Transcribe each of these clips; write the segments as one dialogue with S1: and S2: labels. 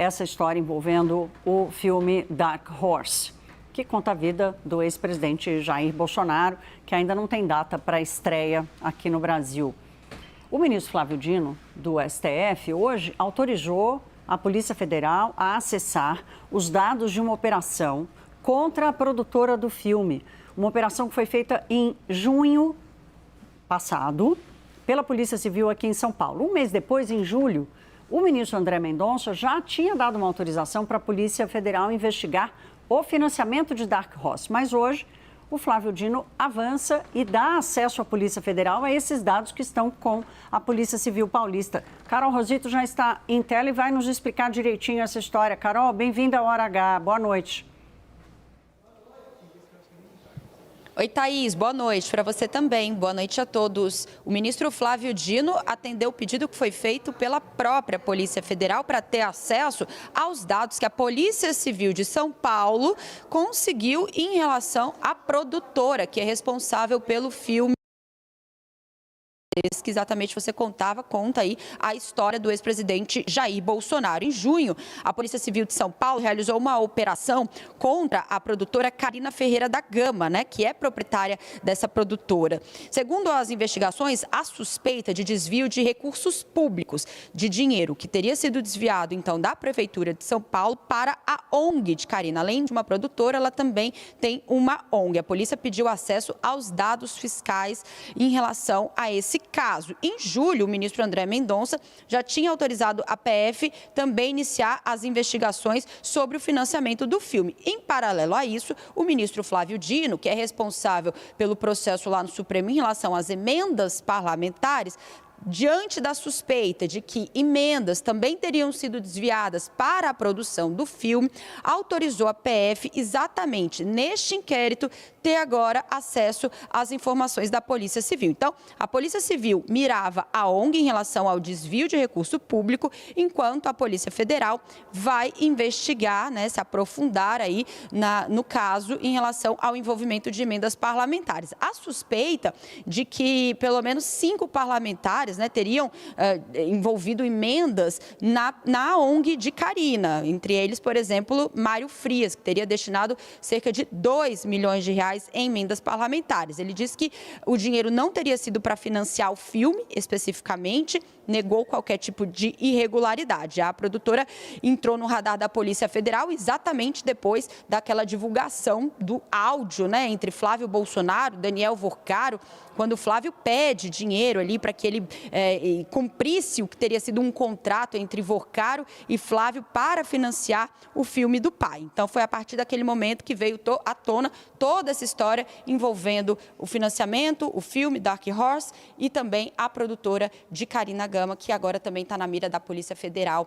S1: essa história envolvendo o filme Dark Horse, que conta a vida do ex-presidente Jair Bolsonaro, que ainda não tem data para estreia aqui no Brasil. O ministro Flávio Dino, do STF, hoje autorizou a Polícia Federal a acessar os dados de uma operação contra a produtora do filme. Uma operação que foi feita em junho passado pela Polícia Civil aqui em São Paulo. Um mês depois, em julho, o ministro André Mendonça já tinha dado uma autorização para a Polícia Federal investigar o financiamento de Dark Horse. Mas hoje, o Flávio Dino avança e dá acesso à Polícia Federal a esses dados que estão com a Polícia Civil Paulista. Carol Rosito já está em tela e vai nos explicar direitinho essa história. Carol, bem-vinda ao Hora H. Boa noite.
S2: Oi, Thaís, boa noite para você também. Boa noite a todos. O ministro Flávio Dino atendeu o pedido que foi feito pela própria Polícia Federal para ter acesso aos dados que a Polícia Civil de São Paulo conseguiu em relação à produtora que é responsável pelo filme. Que exatamente você conta aí a história do ex-presidente Jair Bolsonaro. Em junho, a Polícia Civil de São Paulo realizou uma operação contra a produtora Carina Ferreira da Gama, que é proprietária dessa produtora. Segundo as investigações, há suspeita de desvio de recursos públicos, de dinheiro que teria sido desviado, então, da Prefeitura de São Paulo para a ONG de Carina. Além de uma produtora, ela também tem uma ONG. A polícia pediu acesso aos dados fiscais em relação a esse caso. Em julho, o ministro André Mendonça já tinha autorizado a PF também iniciar as investigações sobre o financiamento do filme. Em paralelo a isso, o ministro Flávio Dino, que é responsável pelo processo lá no Supremo em relação às emendas parlamentares, diante da suspeita de que emendas também teriam sido desviadas para a produção do filme, autorizou a PF exatamente neste inquérito ter agora acesso às informações da Polícia Civil. Então, a Polícia Civil mirava a ONG em relação ao desvio de recurso público, enquanto a Polícia Federal vai investigar, se aprofundar aí no caso em relação ao envolvimento de emendas parlamentares. A suspeita de que pelo menos 5 parlamentares teriam envolvido emendas na ONG de Carina. Entre eles, por exemplo, Mário Frias, que teria destinado cerca de 2 milhões de reais em emendas parlamentares. Ele disse que o dinheiro não teria sido para financiar o filme, especificamente, negou qualquer tipo de irregularidade. A produtora entrou no radar da Polícia Federal exatamente depois daquela divulgação do áudio, entre Flávio Bolsonaro, Daniel Vorcaro, quando o Flávio pede dinheiro ali para que ele cumprisse o que teria sido um contrato entre Vorcaro e Flávio para financiar o filme do pai. Então, foi a partir daquele momento que veio à tona toda essa história envolvendo o financiamento, o filme Dark Horse e também a produtora de Carina Gama, que agora também está na mira da Polícia Federal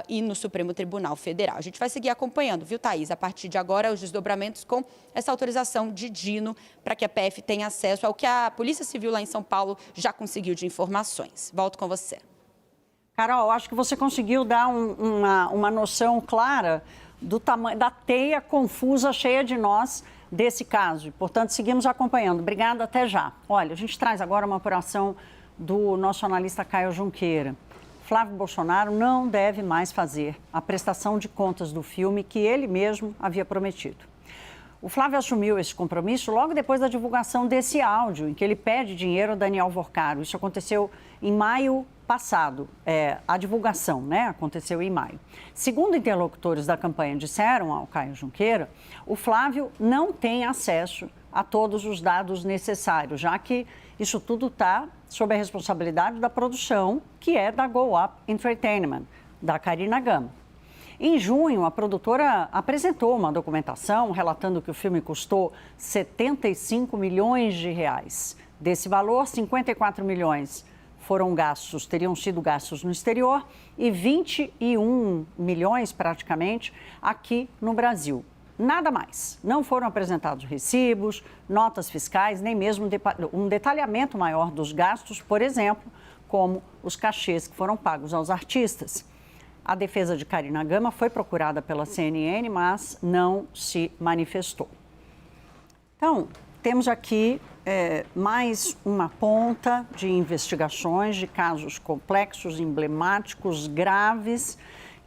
S2: e no Supremo Tribunal Federal. A gente vai seguir acompanhando, viu, Thaís? A partir de agora, os desdobramentos com essa autorização de Dino para que a PF tenha acesso ao que a Polícia Civil lá em São Paulo já conseguiu de informações. Volto com você.
S1: Carol, acho que você conseguiu dar uma noção clara do tamanho da teia confusa, cheia de nós desse caso. Portanto, seguimos acompanhando. Obrigada, até já. Olha, a gente traz agora uma apuração do nosso analista Caio Junqueira. Flávio Bolsonaro não deve mais fazer a prestação de contas do filme que ele mesmo havia prometido. O Flávio assumiu esse compromisso logo depois da divulgação desse áudio, em que ele pede dinheiro a Daniel Vorcaro. Isso aconteceu em maio passado. A divulgação, aconteceu em maio. Segundo interlocutores da campanha disseram ao Caio Junqueira, o Flávio não tem acesso a todos os dados necessários, já que isso tudo está sob a responsabilidade da produção, que é da Go Up Entertainment, da Carina Gama. Em junho, a produtora apresentou uma documentação relatando que o filme custou 75 milhões de reais. Desse valor, 54 milhões teriam sido gastos no exterior e 21 milhões, praticamente, aqui no Brasil. Nada mais. Não foram apresentados recibos, notas fiscais, nem mesmo um detalhamento maior dos gastos, por exemplo, como os cachês que foram pagos aos artistas. A defesa de Carina Gama foi procurada pela CNN, mas não se manifestou. Então, temos aqui mais uma ponta de investigações de casos complexos, emblemáticos, graves,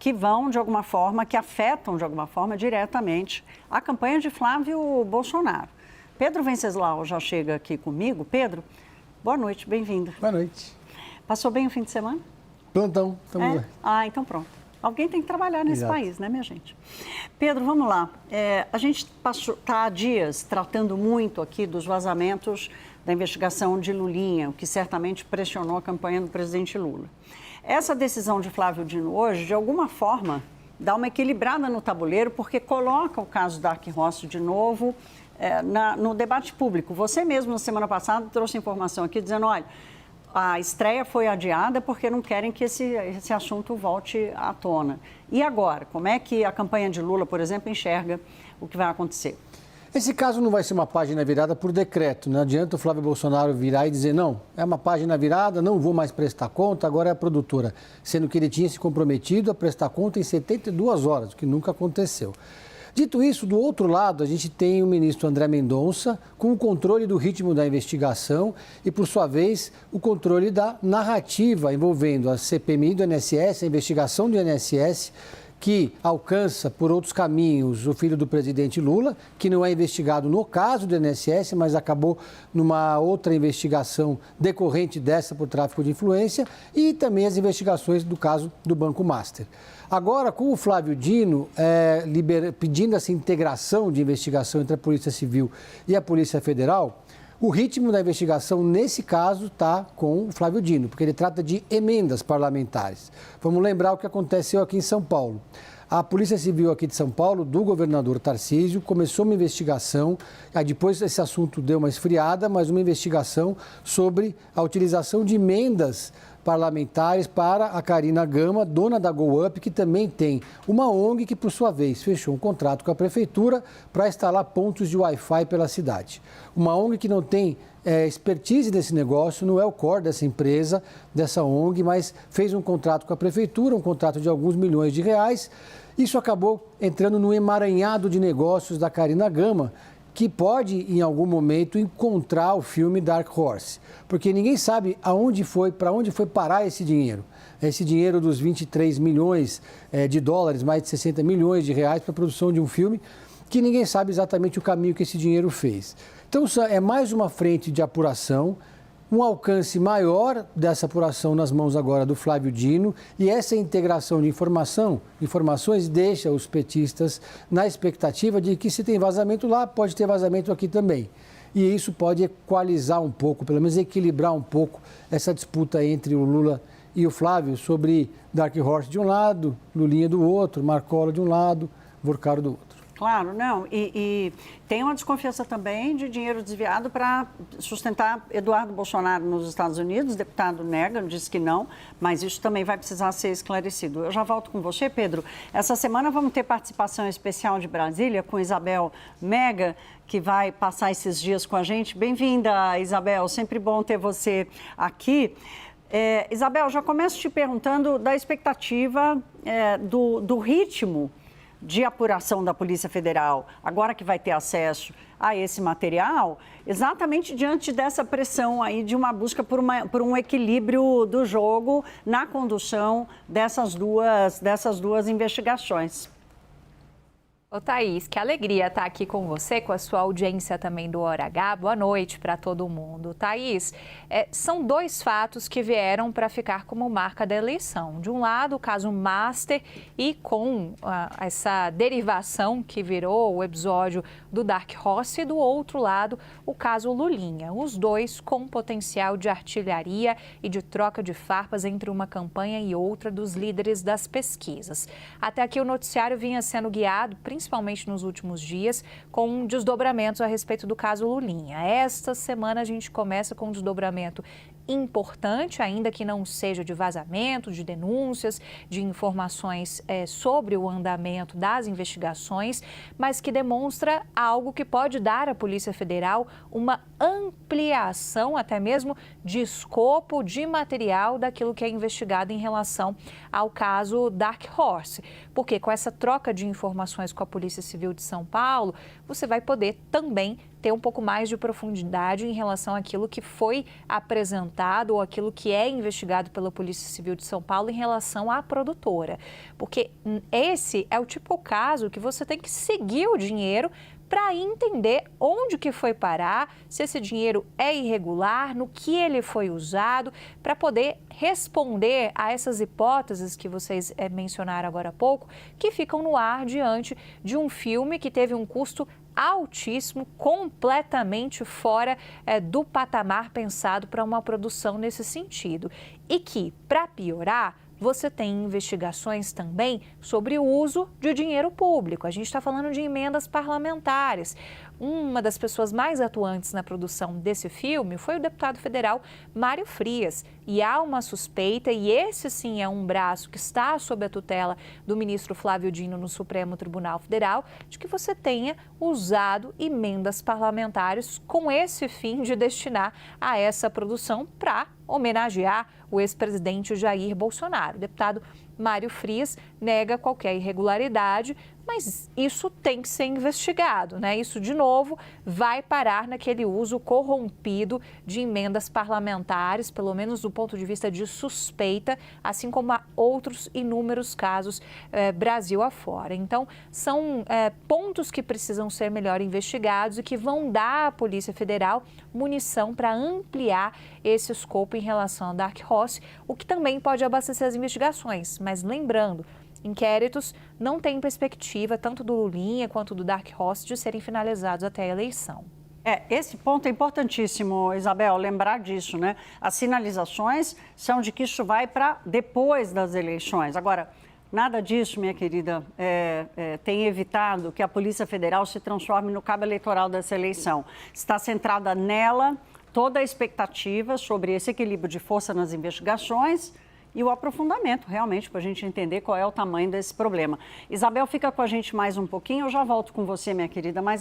S1: que vão, de alguma forma, que afetam, de alguma forma, diretamente a campanha de Flávio Bolsonaro. Pedro Venceslau já chega aqui comigo. Pedro, boa noite, bem-vindo.
S3: Boa noite.
S1: Passou bem o fim de semana?
S3: Plantão, estamos lá.
S1: Ah, então pronto. Alguém tem que trabalhar nesse país, né, minha gente? Pedro, vamos lá. A gente está há dias tratando muito aqui dos vazamentos da investigação de Lulinha, o que certamente pressionou a campanha do presidente Lula. Essa decisão de Flávio Dino hoje, de alguma forma, dá uma equilibrada no tabuleiro, porque coloca o caso Dark Horse de novo no debate público. Você mesmo, na semana passada, trouxe informação aqui dizendo, olha, a estreia foi adiada porque não querem que esse assunto volte à tona. E agora? Como é que a campanha de Lula, por exemplo, enxerga o que vai acontecer?
S3: Esse caso não vai ser uma página virada por decreto. Não adianta o Flávio Bolsonaro virar e dizer, não, é uma página virada, não vou mais prestar conta, agora é a produtora. Sendo que ele tinha se comprometido a prestar conta em 72 horas, o que nunca aconteceu. Dito isso, do outro lado, a gente tem o ministro André Mendonça com o controle do ritmo da investigação e, por sua vez, o controle da narrativa envolvendo a CPMI do INSS, a investigação do INSS, que alcança por outros caminhos o filho do presidente Lula, que não é investigado no caso do INSS, mas acabou numa outra investigação decorrente dessa por tráfico de influência, e também as investigações do caso do Banco Master. Agora, com o Flávio Dino pedindo essa integração de investigação entre a Polícia Civil e a Polícia Federal, o ritmo da investigação, nesse caso, está com o Flávio Dino, porque ele trata de emendas parlamentares. Vamos lembrar o que aconteceu aqui em São Paulo. A Polícia Civil aqui de São Paulo, do governador Tarcísio, começou uma investigação, aí depois esse assunto deu uma esfriada, mas uma investigação sobre a utilização de emendas parlamentares para a Karina Gama, dona da GoUp, que também tem uma ONG que, por sua vez, fechou um contrato com a prefeitura para instalar pontos de Wi-Fi pela cidade. Uma ONG que não tem expertise nesse negócio, não é o core dessa empresa, dessa ONG, mas fez um contrato com a prefeitura, um contrato de alguns milhões de reais. Isso acabou entrando no emaranhado de negócios da Karina Gama, que pode, em algum momento, encontrar o filme Dark Horse. Porque ninguém sabe para onde foi parar esse dinheiro. Esse dinheiro dos 23 milhões de dólares, mais de 60 milhões de reais para a produção de um filme, que ninguém sabe exatamente o caminho que esse dinheiro fez. Então, é mais uma frente de apuração, um alcance maior dessa apuração nas mãos agora do Flávio Dino, e essa integração de informações deixa os petistas na expectativa de que se tem vazamento lá, pode ter vazamento aqui também. E isso pode equalizar um pouco, pelo menos equilibrar um pouco essa disputa entre o Lula e o Flávio sobre Dark Horse de um lado, Lulinha do outro, Marcola de um lado, Vorcaro do outro.
S1: Claro, não. E tem uma desconfiança também de dinheiro desviado para sustentar Eduardo Bolsonaro nos Estados Unidos. O deputado nega, diz que não, mas isso também vai precisar ser esclarecido. Eu já volto com você, Pedro. Essa semana vamos ter participação especial de Brasília com Isabel Mega, que vai passar esses dias com a gente. Bem-vinda, Isabel. Sempre bom ter você aqui. Isabel, já começo te perguntando da expectativa do ritmo de apuração da Polícia Federal, agora que vai ter acesso a esse material, exatamente diante dessa pressão aí de uma busca por um equilíbrio do jogo na condução dessas duas investigações.
S4: Ô Thaís, que alegria estar aqui com você, com a sua audiência também do Hora H. Boa noite para todo mundo. Thaís, são dois fatos que vieram para ficar como marca da eleição. De um lado, o caso Master e com essa derivação que virou o episódio do Dark Horse, e do outro lado, o caso Lulinha. Os dois com potencial de artilharia e de troca de farpas entre uma campanha e outra dos líderes das pesquisas. Até aqui o noticiário vinha sendo guiado, principalmente nos últimos dias, com desdobramentos a respeito do caso Lulinha. Esta semana a gente começa com um desdobramento importante, ainda que não seja de vazamento, de denúncias, de informações sobre o andamento das investigações, mas que demonstra algo que pode dar à Polícia Federal uma ampliação, até mesmo de escopo, de material daquilo que é investigado em relação ao caso Dark Horse. Porque com essa troca de informações com a Polícia Civil de São Paulo, você vai poder também ter um pouco mais de profundidade em relação àquilo que foi apresentado ou aquilo que é investigado pela Polícia Civil de São Paulo em relação à produtora. Porque esse é o tipo de caso que você tem que seguir o dinheiro para entender onde que foi parar, se esse dinheiro é irregular, no que ele foi usado, para poder responder a essas hipóteses que vocês mencionaram agora há pouco, que ficam no ar diante de um filme que teve um custo altíssimo, completamente fora do patamar pensado para uma produção nesse sentido. E que, para piorar, você tem investigações também sobre o uso de dinheiro público. A gente está falando de emendas parlamentares. Uma das pessoas mais atuantes na produção desse filme foi o deputado federal Mário Frias. E há uma suspeita, e esse sim é um braço que está sob a tutela do ministro Flávio Dino no Supremo Tribunal Federal, de que você tenha usado emendas parlamentares com esse fim de destinar a essa produção para homenagear o ex-presidente Jair Bolsonaro. O deputado Mário Frias nega qualquer irregularidade, mas isso tem que ser investigado, né? Isso, de novo, vai parar naquele uso corrompido de emendas parlamentares, pelo menos do ponto de vista de suspeita, assim como há outros inúmeros casos Brasil afora. Então, são pontos que precisam ser melhor investigados e que vão dar à Polícia Federal munição para ampliar esse escopo em relação ao Dark Horse, o que também pode abastecer as investigações. Mas lembrando, inquéritos não têm perspectiva, tanto do Lulinha quanto do Dark Horse, de serem finalizados até a eleição.
S1: Esse ponto é importantíssimo, Isabel, lembrar disso, né? As sinalizações são de que isso vai para depois das eleições. Agora, nada disso, minha querida, tem evitado que a Polícia Federal se transforme no cabo eleitoral dessa eleição. Está centrada nela toda a expectativa sobre esse equilíbrio de força nas investigações e o aprofundamento, realmente, para a gente entender qual é o tamanho desse problema. Isabel, fica com a gente mais um pouquinho, eu já volto com você, minha querida, mas